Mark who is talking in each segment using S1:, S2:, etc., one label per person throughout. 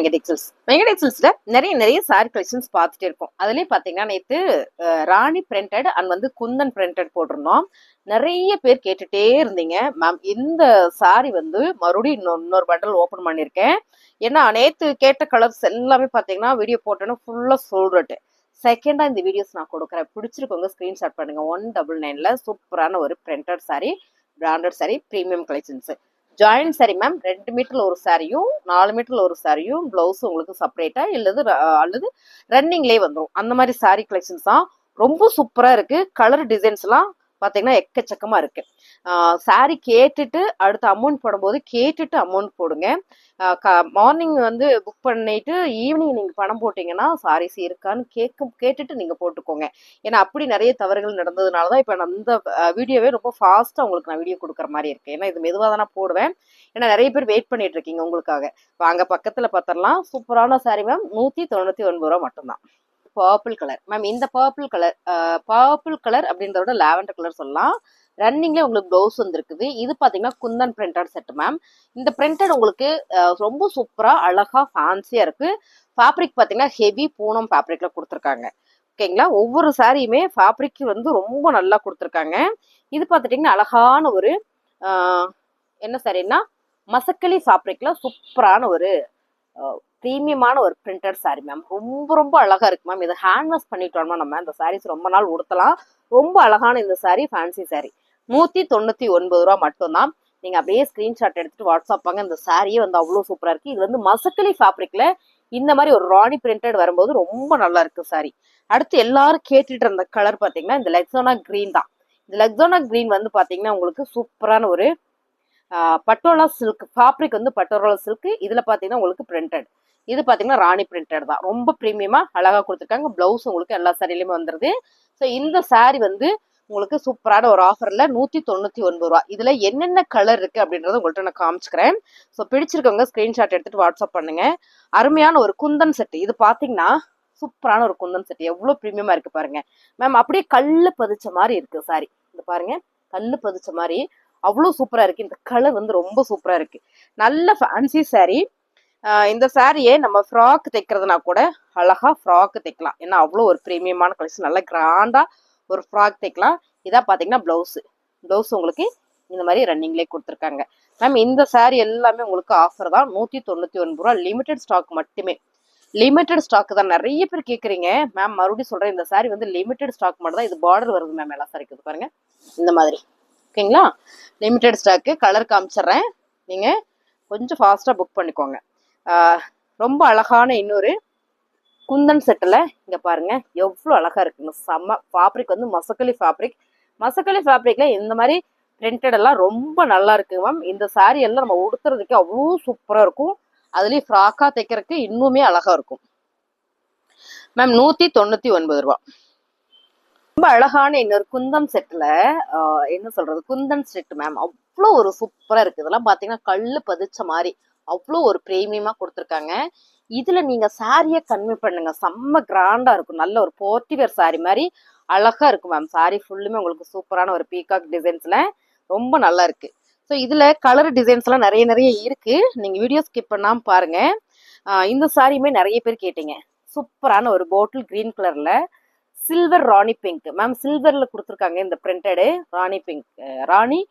S1: வெங்கடேக்சல்ஸ். வெங்கடேக்சல்ஸ்ல நிறைய sorry collections பார்த்துட்டே இருக்கோம். அதுலயும் பாத்தீங்கன்னா நேத்து ராணி பிரிண்டட் அண்ட் வந்து குந்தன் பிரிண்டட் போட்டிருந்தோம். நிறைய பேர் கேட்டுட்டே இருந்தீங்க மேம். இந்த சாரி வந்து மறுபடியும் இன்னொரு பண்டல் ஓபன் பண்ணிருக்கேன். ஏன்னா நேத்து கேட்ட கலர்ஸ் எல்லாமே பாத்தீங்கன்னா வீடியோ போட்டோன்னா ஃபுல்லா சொல்றட்டு. செகண்டா இந்த வீடியோஸ் நான் கொடுக்குறேன். பிடிச்சிருக்கவங்க ஸ்கிரீன்ஷாட் பண்ணுங்க. 199ல சூப்பரான ஒரு printed sari, branded sari, premium collections. Joint sari ma'am. 2 மீட்டர்ல ஒரு சாரியும் 4 மீட்டர்ல ஒரு சாரியும் பிளவுஸ் உங்களுக்கு செப்பரேட்டா அல்லது ரன்னிங்லேயே வந்துடும். அந்த மாதிரி சாரி கலெக்ஷன்ஸ் தான். ரொம்ப சூப்பரா இருக்கு. கலர் டிசைன்ஸ் எல்லாம் பாத்தீங்கன்னா எக்கச்சக்கமா இருக்கு. சாரி கேட்டுட்டு அடுத்து அமௌண்ட் போடும்போது கேட்டுட்டு அமௌண்ட் போடுங்க. மார்னிங் வந்து புக் பண்ணிட்டு ஈவினிங் நீங்க பணம் போட்டீங்கன்னா சாரீஸ் இருக்கான்னு கேட்டுட்டு நீங்க போட்டுக்கோங்க. ஏன்னா அப்படி நிறைய தவறுகள் நடந்ததுனாலதான் இப்ப நான் இந்த வீடியோவே ரொம்ப ஃபாஸ்டா உங்களுக்கு நான் வீடியோ கொடுக்குற மாதிரி இருக்கு. ஏன்னா இது மெதுவாக தான் போடுவேன். ஏன்னா நிறைய பேர் வெயிட் பண்ணிட்டு இருக்கீங்க உங்களுக்காக. வாங்க பக்கத்துல பார்த்தரலாம். சூப்பரான சாரி மேம். 199 ரூபா மட்டும்தான். Purple colour ma'am. இந்த பர்பிள் கலர் அப்படின்றத லாவெண்டர் கலர் சொல்லலாம். ரன்னிங்ல உங்களுக்கு ப்ளவுஸ் வந்துருக்குது. இது பாத்தீங்கன்னா குந்தன் பிரிண்டட் செட் மேம். இந்த பிரிண்டட் உங்களுக்கு ரொம்ப சூப்பரா அழகா ஃபேன்சியா இருக்கு. ஃபேப்ரிக் பாத்தீங்கன்னா ஹெவி பூனம் ஃபேப்ரிக்ல கொடுத்துருக்காங்க. ஓகேங்களா. ஒவ்வொரு சாரியுமே ஃபேப்ரிக் வந்து ரொம்ப நல்லா கொடுத்துருக்காங்க. இது பாத்துட்டீங்கன்னா அழகான ஒரு என்ன சாரின்னா மசக்கலி ஃபேப்ரிக்ல சூப்பரான ஒரு ப்ரீமியமான ஒரு பிரிண்டட் சாரி மேம். ரொம்ப அழகா இருக்கு மேம். இதை ஹேண்ட் வாஷ் பண்ணிட்டோம்னா நம்ம இந்த சாரீஸ் ரொம்ப நாள் உடுத்தலாம். ரொம்ப அழகான இந்த சாரி, ஃபேன்சி சாரி. 199 ரூபா மட்டும்தான். நீங்க அப்படியே ஸ்கிரீன்ஷாட் எடுத்துட்டு வாட்ஸ்அப் பாங்க. இந்த சாரியே வந்து அவ்வளவு சூப்பரா இருக்கு. இது வந்து மசக்கலி ஃபேப்ரிக்ல இந்த மாதிரி ஒரு ராணி பிரிண்டட் வரும்போது ரொம்ப நல்லா இருக்கு சாரி. அடுத்து எல்லாரும் கேட்டுட்டு இருந்த கலர் பாத்தீங்கன்னா இந்த லெக்ஸோனா கிரீன் தான். இந்த லெக்ஸோனா கிரீன் வந்து பாத்தீங்கன்னா உங்களுக்கு சூப்பரான ஒரு பட்டோலா சில்க் ஃபேப்ரிக் வந்து பட்டோலா சில்க். இதுல பாத்தீங்கன்னா உங்களுக்கு பிரிண்டட். இது பாத்தீங்கன்னா ராணி பிரிண்டட் தான். ரொம்ப பிரீமியமா அழகா கொடுத்துருக்காங்க. பிளவுஸ் உங்களுக்கு எல்லா சாரிலையுமே வந்துருது. ஸோ இந்த சாரி வந்து உங்களுக்கு சூப்பரான ஒரு ஆஃபர்ல 199 ரூபா. இதுல என்னென்ன கலர் இருக்கு அப்படின்றத உங்கள்கிட்ட நான் காமிச்சுக்கிறேன். ஸோ பிடிச்சிருக்கவங்க ஸ்கிரீன்ஷாட் எடுத்துட்டு வாட்ஸ்அப் பண்ணுங்க. அருமையான ஒரு குந்தன் செட். இது பாத்தீங்கன்னா சூப்பரான ஒரு குந்தன் செட். எவ்வளவு பிரீமியமா இருக்கு பாருங்க மேம். அப்படியே கல்லு பதிச்ச மாதிரி இருக்கு சாரி. இது பாருங்க, கல்லு பதிச்ச மாதிரி அவ்வளவு சூப்பரா இருக்கு. இந்த கலர் வந்து ரொம்ப சூப்பரா இருக்கு. நல்ல ஃபேன்சி சாரி. இந்த சாரியே நம்ம ஃப்ராக் தைக்கிறதுனா கூட அழகா ஃப்ராக் தைக்கலாம். ஏன்னா அவ்வளோ ஒரு பிரீமியமான கலெக்ஷன். நல்லா கிராண்டா ஒரு ஃப்ராக் தைக்கலாம். இதா பாத்தீங்கன்னா பிளவுஸ் உங்களுக்கு இந்த மாதிரி ரன்னிங்லேயே கொடுத்துருக்காங்க மேம். இந்த சாரி எல்லாமே உங்களுக்கு ஆஃபர் தான். 199 ரூபா. லிமிடெட் ஸ்டாக் மட்டுமே. லிமிடெட் ஸ்டாக் தான். நிறைய பேர் கேட்குறீங்க மேம். மறுபடியும் சொல்றேன், இந்த சாரி வந்து லிமிடெட் ஸ்டாக் மட்டும் தான். இது பார்டர் வருது மேம் எல்லா சாரிக்கு. பாருங்க இந்த மாதிரி. ஓகேங்களா. Limited stock. கலர் காமிச்சிடுறேன். நீங்க கொஞ்சம் ஃபாஸ்டா புக் பண்ணிக்கோங்க. ரொம்ப அழகான இன்னொரு குந்தன் செட்டில் இங்க பாருங்க எவ்வளவு அழகா இருக்குங்க. செம்ம ஃபேப்ரிக் வந்து மசக்கலி ஃபேப்ரிக். மசக்கலி ஃபேப்ரிக்ல இந்த மாதிரி பிரிண்டட் எல்லாம் ரொம்ப நல்லா இருக்கு மேம். இந்த சாரி எல்லாம் நம்ம உடுத்துறதுக்கு அவ்வளோ சூப்பரா இருக்கும். அதுலயும் ஃப்ராக்கா தைக்கிறதுக்கு இன்னுமே அழகா இருக்கும் மேம். 199 ரூபா. ரொம்ப அழகான இன்னொரு குந்தன் செட்ல என்ன சொல்றது, குந்தன் செட் மேம். அவ்வளோ ஒரு சூப்பரா இருக்கு. இதெல்லாம் பாத்தீங்கன்னா கல்லு பதிச்ச மாதிரி அவ்வளோ ஒரு பிரீமியமா கொடுத்துருக்காங்க. இதுல நீங்க சாரிய கன்வே பண்ணுங்க. செம்ம கிராண்டா இருக்கும். நல்ல ஒரு போர்ட்டிவேர் சாரி மாதிரி அழகா இருக்கும் மேம். சாரி ஃபுல்லுமே உங்களுக்கு சூப்பரான ஒரு பீகாக் டிசைன்ஸ்ல ரொம்ப நல்லா இருக்கு. ஸோ இதுல கலர் டிசைன்ஸ் எல்லாம் நிறைய இருக்கு. நீங்க வீடியோ ஸ்கிப் பண்ணாம பாருங்க. இந்த சாரியுமே நிறைய பேர் கேட்டீங்க. சூப்பரான ஒரு பாட்டில் கிரீன் கலர்ல சில்வர் ராணி பிங்க் மேம். சில்வர்ல கொடுத்துருக்காங்க இந்த பிரிண்டடு. ராணி பிங்க், ராணி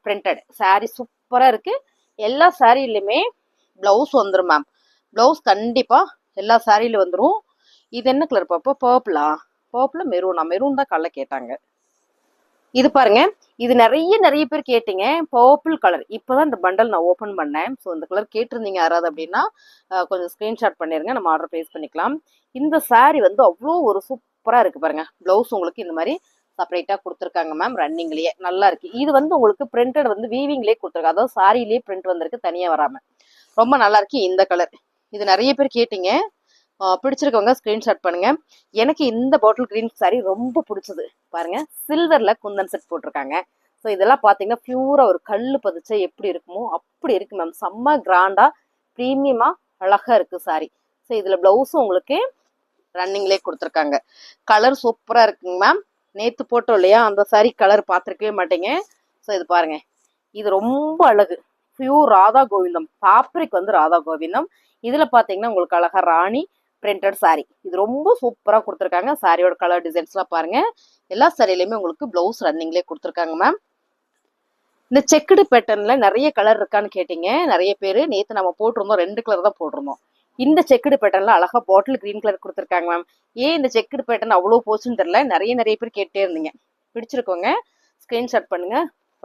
S1: பிரிண்டட் சாரி சூப்பரா இருக்கு. எல்லா சாரிலுமே பிளவுஸ் வந்துடும் மேம். பிளவுஸ் கண்டிப்பா எல்லா சாரியில வந்துடும். இது என்ன கலர் பாப்பா? பர்பிளா மெரூன் தான் கலர் கேட்டாங்க. இது பாருங்க, இது நிறைய பேர் கேட்டீங்க. Purple colour. இப்பதான் இந்த பண்டல் நான் ஓபன் பண்ணேன். ஸோ இந்த கலர் கேட்டிருந்தீங்க யாராவது அப்படின்னா கொஞ்சம் ஸ்கிரீன்ஷாட் பண்ணிருங்க. நம்ம ஆர்டர் பிளேஸ் பண்ணிக்கலாம். இந்த சாரி வந்து அவ்வளோ ஒரு சூப்பரா இருக்கு பாருங்க. பிளவுஸ் உங்களுக்கு இந்த மாதிரி செப்பரேட்டா கொடுத்துருக்காங்க மேம். ரன்னிங்லயே நல்லா இருக்கு. இது வந்து உங்களுக்கு பிரிண்டட் வந்து வீவிங்லேயே கொடுத்துருக்காங்க. அதாவது சாரிலேயே பிரிண்ட் வந்திருக்கு, தனியா வராம. ரொம்ப நல்லா இருக்கு இந்த கலர். இது நிறைய பேர் கேட்டீங்க. பிடிச்சிருக்கவங்க ஸ்கிரீன்ஷாட் பண்ணுங்க. எனக்கு இந்த பாட்டில் கிரீன் சாரி ரொம்ப பிடிச்சது. பாருங்க, சில்வர்ல குந்தன் செட் போட்டிருக்காங்க. ஸோ இதெல்லாம் பாத்தீங்கன்னா பியூரா ஒரு கல்லு பதிச்ச எப்படி இருக்குமோ அப்படி இருக்கு மேம். செம்ம கிராண்டா பிரீமியமா அழகா இருக்கு சாரி. ஸோ இதுல பிளவுஸும் உங்களுக்கு ரன்னிங்லேயே கொடுத்துருக்காங்க. கலர் சூப்பரா இருக்குங்க மேம். நேத்து போட்டோம் இல்லையா அந்த சாரி கலர் பார்த்துருக்கவே மாட்டீங்க. ஸோ இது பாருங்க, இது ரொம்ப அழகு. பியூர் ராதா கோவிந்தம் ஃபேப்ரிக் வந்து ராதா கோவிந்தம். இதுல பாத்தீங்கன்னா உங்களுக்கு அழகா ராணி பிரிண்டட் சாரி. இது ரொம்ப சூப்பரா கொடுத்துருக்காங்க. சாரியோட கலர் டிசைன்ஸ்லாம் பாருங்க. எல்லா சாரிலையுமே உங்களுக்கு பிளவுஸ் ரன்னிங்லேயே கொடுத்துருக்காங்க மேம். இந்த செக்குடு பேட்டர்ன்ல நிறைய கலர் இருக்கான்னு கேட்டீங்க நிறைய பேர். நேற்று நம்ம போட்டிருந்தோம் 2 கலர் தான் போட்டிருந்தோம். இந்த செக்குடு பேட்டர்ன்ல அழகா பாட்டில் கிரீன் கலர் கொடுத்துருக்காங்க மேம். ஏன் இந்த செக்குடு பேட்டர்ன் அவ்வளோ போச்சுன்னு தெரியல. நிறைய பேர் கேட்டே இருந்தீங்க. பிடிச்சிருக்கோங்க ஸ்கிரீன்ஷாட் பண்ணுங்க.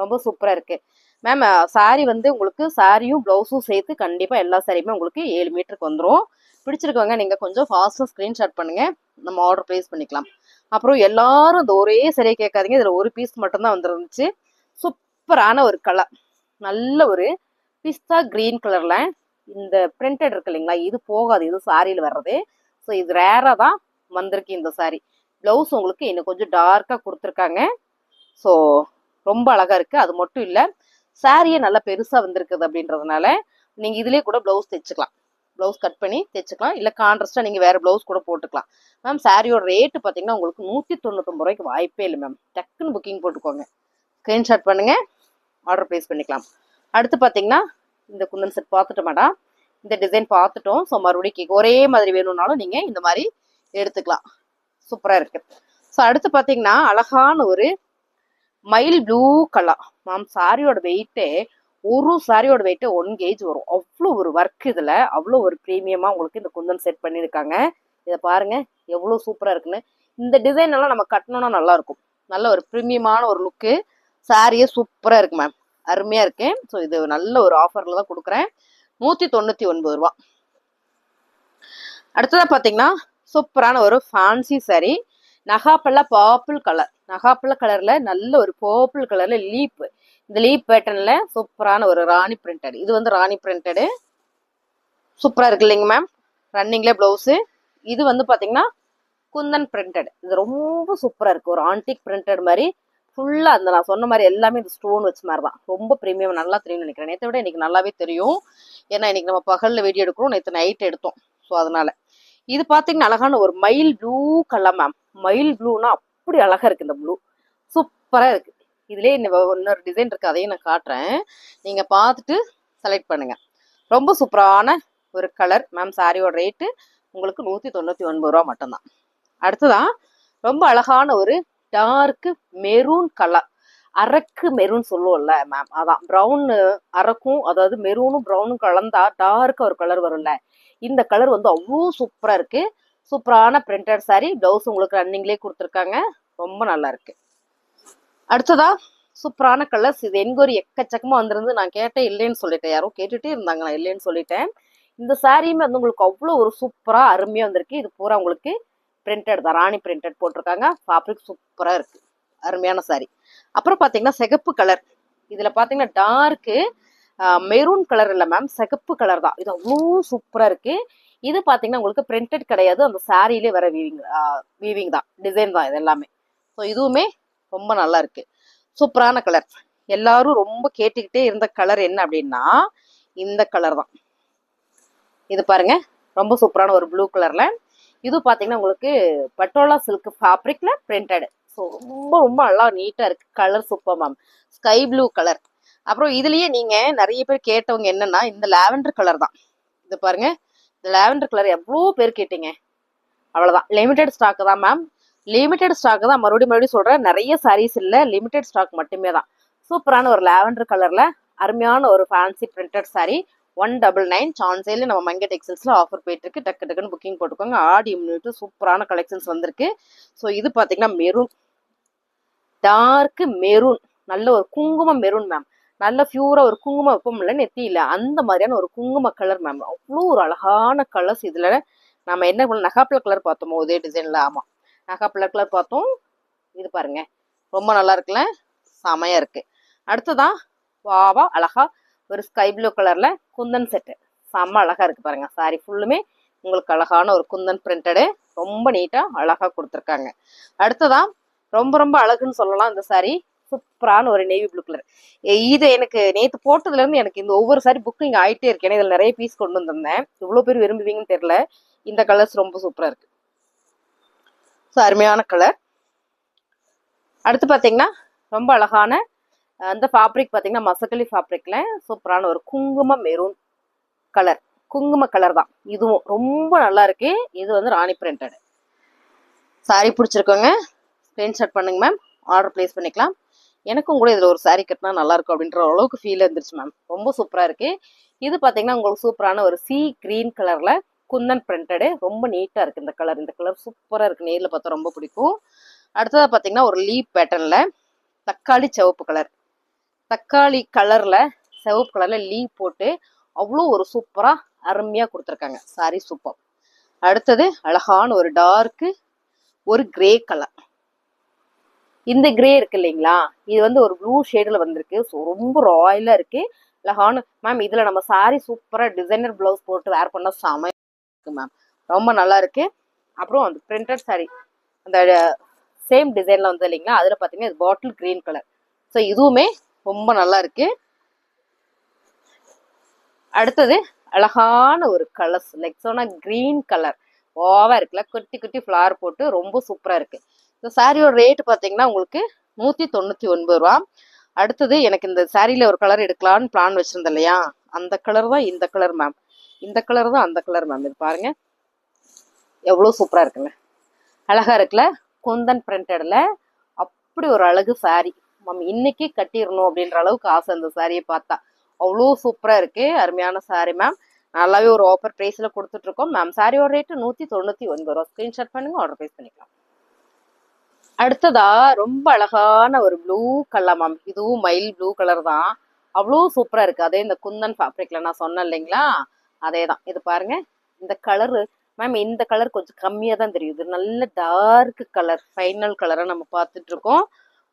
S1: ரொம்ப சூப்பரா இருக்கு மேம். சாரி வந்து உங்களுக்கு சாரியும் பிளவுஸும் சேர்த்து கண்டிப்பா எல்லா சாரியுமே உங்களுக்கு 7 மீட்டருக்கு வந்துடும். பிடிச்சிருக்கோங்க நீங்க கொஞ்சம் ஃபாஸ்டா ஸ்கிரீன்ஷாட் பண்ணுங்க. நம்ம ஆர்டர் பிளேஸ் பண்ணிக்கலாம். அப்புறம் எல்லாரும் இந்த ஒரே சரியா கேட்காதீங்க. இதுல ஒரு பீஸ் மட்டும்தான் வந்துருந்துச்சு. சூப்பரான ஒரு கலர், நல்ல ஒரு பிஸ்தா கிரீன் கலர்ல இந்த பிரிண்டட் இருக்கு இல்லைங்களா, இது போகாது, இது சாரியில வர்றது. ஸோ இது ரேரா தான் வந்திருக்கு இந்த சாரி. பிளவுஸ் உங்களுக்கு இன்னும் கொஞ்சம் டார்க்கா கொடுத்துருக்காங்க. ஸோ ரொம்ப அழகா இருக்கு. அது மட்டும் இல்ல சாரியே நல்லா பெருசா வந்திருக்குது அப்படின்றதுனால நீங்க இதுலயே கூட பிளவுஸ் தைச்சுக்கலாம். பிளவுஸ் கட் பண்ணி தைச்சுக்கலாம். இல்ல கான்ட்ராஸ்டா நீங்க வேற பிளவுஸ் கூட போட்டுக்கலாம் மேம். சாரியோட ரேட்டு பாத்தீங்கன்னா உங்களுக்கு 199 ரூபாய்க்கு வாய்ப்பே இல்லை மேம். டக்குன்னு புக்கிங் போட்டுக்கோங்க. ஸ்கிரீன்ஷாட் பண்ணுங்க, ஆர்டர் பிளேஸ் பண்ணிக்கலாம். அடுத்து பாத்தீங்கன்னா இந்த குந்தன் செட் பார்த்துட்டு மேடம், இந்த டிசைன் பார்த்துட்டோம். ஸோ மறுபடியும் ஒரே மாதிரி வேணும்னாலும் நீங்க இந்த மாதிரி எடுத்துக்கலாம். சூப்பரா இருக்கு. ஸோ அடுத்து பாத்தீங்கன்னா அழகான ஒரு மயில் ப்ளூ கலர் மேம். சாரியோட வெயிட்டே ஒரு சாரியோட வெயிட்டே 1 kg வரும். அவ்வளோ ஒரு ஒர்க் இதுல, அவ்வளோ ஒரு ப்ரீமியமா உங்களுக்கு இந்த குந்தன் செட் பண்ணியிருக்காங்க. இதை பாருங்க எவ்வளோ சூப்பரா இருக்குன்னு. இந்த டிசைன் எல்லாம் நம்ம கட்டணும்னா நல்லா இருக்கும். நல்ல ஒரு ப்ரீமியமான ஒரு லுக்கு. சாரியே சூப்பரா இருக்கு மேம், அருமையா இருக்கு. ஸோ இது நல்ல ஒரு ஆஃபர்ல தான் கொடுக்குறேன். 199 ரூபா. அடுத்ததா பாத்தீங்கன்னா சூப்பரான ஒரு ஃபேன்சி சாரி. நகாப்பல்லா பர்பிள் கலர், நகாப்பல்லா கலர்ல நல்ல ஒரு பர்பிள் கலர்ல லீப், இந்த லீப் பேட்டர்ன்ல சூப்பரான ஒரு ராணி பிரிண்டட். இது வந்து ராணி பிரிண்டடு சூப்பரா இருக்கு இல்லைங்க மேம். ரன்னிங்ல பிளவுஸ். இது வந்து பாத்தீங்கன்னா குந்தன் பிரிண்டட். இது ரொம்ப சூப்பரா இருக்கு. ஒரு ஆன்டிக் பிரிண்டட் மாதிரி ஃபுல்லா அந்த நான் சொன்ன மாதிரி எல்லாமே இந்த ஸ்டோன் வச்ச மாதிரி தான். ரொம்ப பிரீமியம், நல்லா தெரியும்னு நினைக்கிறேன். நேற்றை விட இன்னைக்கு நல்லாவே தெரியும். ஏன்னா இன்னைக்கு நம்ம பகல்ல வீடியோ எடுக்கிறோம், நேற்று நைட் எடுத்தோம். ஸோ அதனால இது பாத்தீங்கன்னா அழகான ஒரு மயில் ப்ளூ கலர் மேம். மயில் ப்ளூனா அப்படி அழகா இருக்கு இந்த ப்ளூ. சூப்பரா இருக்கு. இதுலயே இன்னொரு டிசைன் இருக்கு, அதையும் நான் காட்டுறேன். நீங்க பார்த்துட்டு செலக்ட் பண்ணுங்க. ரொம்ப சூப்பரான ஒரு கலர் மேம். சாரியோட ரேட்டு உங்களுக்கு 199 ரூபா மட்டும்தான். அடுத்ததான் ரொம்ப அழகான ஒரு டார்க் மெரூன் கலர். அரக்கு மெரூன் சொல்லுவோம்ல மேம், அதான் ப்ரௌன் அரக்கும், அதாவது மெரூனும் ப்ரௌனும் கலந்தா டார்க்கா ஒரு கலர் வரும்ல. இந்த கலர் வந்து அவ்வளோ சூப்பரா இருக்கு. சூப்பரான பிரிண்டட் சாரி. பிளவுஸ் உங்களுக்கு ரன்னிங்லேயே கொடுத்துருக்காங்க. ரொம்ப நல்லா இருக்கு. அடுத்ததா சூப்பரான கலர்ஸ். இது என்கொயரி எக்கச்சக்கமா வந்திருந்து நான் கேட்டேன், இல்லைன்னு சொல்லிட்டேன். யாரும் கேட்டுட்டே இருந்தாங்க, நான் இல்லைன்னு சொல்லிட்டேன். இந்த சாரியுமே வந்து உங்களுக்கு அவ்வளோ ஒரு சூப்பரா அருமையா வந்திருக்கு. இது பூரா உங்களுக்கு பிரிண்டட் தான், ராணி பிரிண்டட் போட்டிருக்காங்க. ஃபேப்ரிக் சூப்பரா இருக்கு, அருமையான சாரி. அப்புறம் பாத்தீங்கன்னா சிகப்பு கலர். இதுல பாத்தீங்கன்னா டார்க்கு மெரூன் கலர் இல்ல மேம், சிகப்பு கலர் தான். இது அவ்வளோ சூப்பரா இருக்கு. இது பாத்தீங்கன்னா உங்களுக்கு பிரிண்டட் கிடையாது, அந்த சாரியிலே வர வீவிங் தான், டிசைன் தான் இது எல்லாமே. ஸோ இதுவுமே ரொம்ப நல்லா இருக்கு. சூப்பரான கலர். எல்லாரும் ரொம்ப கேட்டுக்கிட்டே இருந்த கலர் என்ன அப்படின்னா இந்த கலர் தான். இது பாருங்க ரொம்ப சூப்பரான ஒரு ப்ளூ கலர்ல. இது பாத்தீங்கன்னா உங்களுக்கு பட்டோலா சில்க் ஃபேப்ரிக்ல பிரிண்டட். ஸோ ரொம்ப ரொம்ப நல்லா நீட்டா இருக்கு. Colour super ma'am, sky blue colour. அப்புறம் இதுலயே நீங்க நிறைய பேர் கேட்டவங்க என்னன்னா இந்த லாவெண்டர் கலர் தான். இது பாருங்க, இந்த லாவெண்டர் கலர் எவ்வளோ பேர் கேட்டீங்க. அவ்வளவுதான், லிமிடெட் ஸ்டாக் தான் மேம். லிமிடெட் ஸ்டாக் தான், மறுபடியும் சொல்றேன். நிறைய சாரீஸ் இல்ல, லிமிடெட் ஸ்டாக் மட்டுமே தான். சூப்பரான ஒரு லாவெண்டர் கலர்ல அருமையான ஒரு ஃபேன்சி பிரிண்டட் சாரி. 199 சான்சேல நம்ம மங்கை டெக்ஸ்டைல்ஸ்ல ஆஃபர் போயிட்டு இருக்கு. டக்கு டக்குன்னு புக்கிங் போட்டுக்கோங்க. ஆடி முன்னிட்டு சூப்பரான கலெக்ஷன்ஸ் வந்திருக்கு. ஸோ இது பாத்தீங்கன்னா மெரூன், டார்க் மெரூன், நல்ல ஒரு குங்கும மெரூன் மேம். நல்ல பியூரா ஒரு குங்குமம் வைப்போம்ல நெத்தியில, அந்த மாதிரியான ஒரு குங்கும கலர் மேம். அவ்வளோ ஒரு அழகான கலர்ஸ். இதுல நம்ம என்ன பண்ண நகாப்பழ கலர் பார்த்தோமோ இதே டிசைன்ல, ஆமா நகாப்பழ கலர் பார்த்தோம். இது பாருங்க ரொம்ப நல்லா இருக்குல்ல, செமையா இருக்கு. அடுத்ததான் வாவா அழகா ஒரு ஸ்கை ப்ளூ கலர்ல குந்தன் செட்டு. செம்ம அழகா இருக்கு பாருங்க. சாரி ஃபுல்லுமே உங்களுக்கு அழகான ஒரு குந்தன் பிரிண்டடு. ரொம்ப நீட்டா அழகா கொடுத்துருக்காங்க. அடுத்ததான் ரொம்ப ரொம்ப அழகுன்னு சொல்லலாம் இந்த சாரி. சூப்பரான ஒரு நேவி ப்ளூ கலர். இது எனக்கு நேற்று போட்டதுல இருந்து எனக்கு இந்த ஒவ்வொரு சாரி புக்கிங் ஆயிட்டே இருக்கு. ஏன்னா இதுல நிறைய பீஸ் கொண்டு வந்திருந்தேன். இவ்வளவு பேர் விரும்புவீங்கன்னு தெரியல. இந்த கலர்ஸ் ரொம்ப சூப்பரா இருக்கு. ஸோ அருமையான கலர். அடுத்து பாத்தீங்கன்னா ரொம்ப அழகான அந்த ஃபேப்ரிக் பாத்தீங்கன்னா மசக்கலி ஃபேப்ரிக்ல சூப்பரான ஒரு குங்கும மெரூன் கலர். குங்கும கலர் தான், இதுவும் ரொம்ப நல்லா இருக்கு. இது வந்து ராணி பிரிண்டட் சாரி. பிடிச்சிருக்கோங்க, ஸ்கிரீன்ஷாட் பண்ணுங்க மேம், ஆர்டர் பிளேஸ் பண்ணிக்கலாம். எனக்கும் கூட இதில் ஒரு சாரீ கட்டினா நல்லா இருக்கும் அப்படின்ற அளவுக்கு ஃபீல் இருந்துச்சு மேம். ரொம்ப சூப்பராக இருக்கு. இது பார்த்தீங்கன்னா உங்களுக்கு சூப்பரான ஒரு சி கிரீன் கலர்ல குந்தன் பிரிண்டடு, ரொம்ப நீட்டாக இருக்கு இந்த கலர். இந்த கலர் சூப்பராக இருக்கு, நேரில் பார்த்தா ரொம்ப பிடிக்கும். அடுத்ததாக பார்த்தீங்கன்னா ஒரு லீப் பேட்டர்ன்ல தக்காளி சிவப்பு கலர், தக்காளி கலர்ல சிவப்பு கலர்ல லீப் போட்டு அவ்வளோ ஒரு சூப்பரா அருமையா கொடுத்துருக்காங்க சாரி, சூப்பர். அடுத்தது அழகான ஒரு டார்க்கு ஒரு கிரே கலர். இந்த கிரே இருக்கு இல்லைங்களா, இது வந்து ஒரு ப்ளூ ஷேட்ல வந்திருக்கு. ஸோ ரொம்ப ராயலா இருக்கு, அழகான மேம். இதுல நம்ம சாரி சூப்பரா டிசைனர் பிளவுஸ் போட்டு வேர் பண்ணா செமையா இருக்கு மேம், ரொம்ப நல்லா இருக்கு. அப்புறம் அந்த பிரிண்டட் சாரி அந்த சேம் டிசைன்ல வந்து இல்லைங்களா, அதுல பாத்தீங்கன்னா இது பாட்டில் கிரீன் கலர். ஸோ இதுவுமே ரொம்ப நல்லா இருக்கு. அடுத்தது அழகான ஒரு கலர்ஸ் லைக் சொன்னா கிரீன் கலர் ஓவா இருக்குல்ல, குட்டி குட்டி ஃப்ளவர் போட்டு ரொம்ப சூப்பரா இருக்கு. இந்த சாரியோட ரேட் பாத்தீங்கன்னா உங்களுக்கு 199 ரூபா. அடுத்தது எனக்கு இந்த சாரியில ஒரு கலர் எடுக்கலான்னு பிளான் வச்சிருந்தேன் இல்லையா, அந்த கலர் தான் இந்த கலர் மேம். இந்த கலர் தான் அந்த கலர் மேம். இது பாருங்க எவ்வளவு சூப்பரா இருக்குங்க, அழகா இருக்குல்ல, குந்தன் பிரிண்டட்ல அப்படி ஒரு அழகு சாரி மேம். இன்னைக்கு கட்டிடணும் அப்படின்ற அளவுக்கு ஆசை இந்த சாரியை பார்த்தா. அவ்வளோ சூப்பரா இருக்கு, அருமையான சாரி மேம். நல்லாவே ஒரு ஆஃபர் பிரைஸ்ல கொடுத்துட்டு இருக்கோம் மேம். சாரியோட ரேட்டு 199 ரூபா. ஸ்கிரீன்ஷாட் பண்ணுங்க, ஆர்டர் பிளேஸ் பண்ணிக்கலாம். அடுத்ததா ரொம்ப அழகான ஒரு ப்ளூ கலர் மேம். இதுவும் மைல் ப்ளூ கலர் தான், அவ்வளோ சூப்பரா இருக்கு. அதே இந்த குந்தன் ஃபேப்ரிக்ல நான் சொன்னேன் இல்லைங்களா, அதே தான். இது பாருங்க இந்த கலரு மேம். இந்த கலர் கொஞ்சம் கம்மியா தான் தெரியுது, நல்ல டார்க் கலர், ஃபைனல் கலரை நம்ம பார்த்துட்டு இருக்கோம்.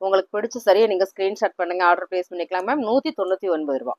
S1: உங்களுக்கு பிடிச்ச சரியா நீங்க ஸ்கிரீன்ஷாட் பண்ணுங்க, ஆர்டர் பிளேஸ் பண்ணிக்கலாம் மேம். 199 ரூபா.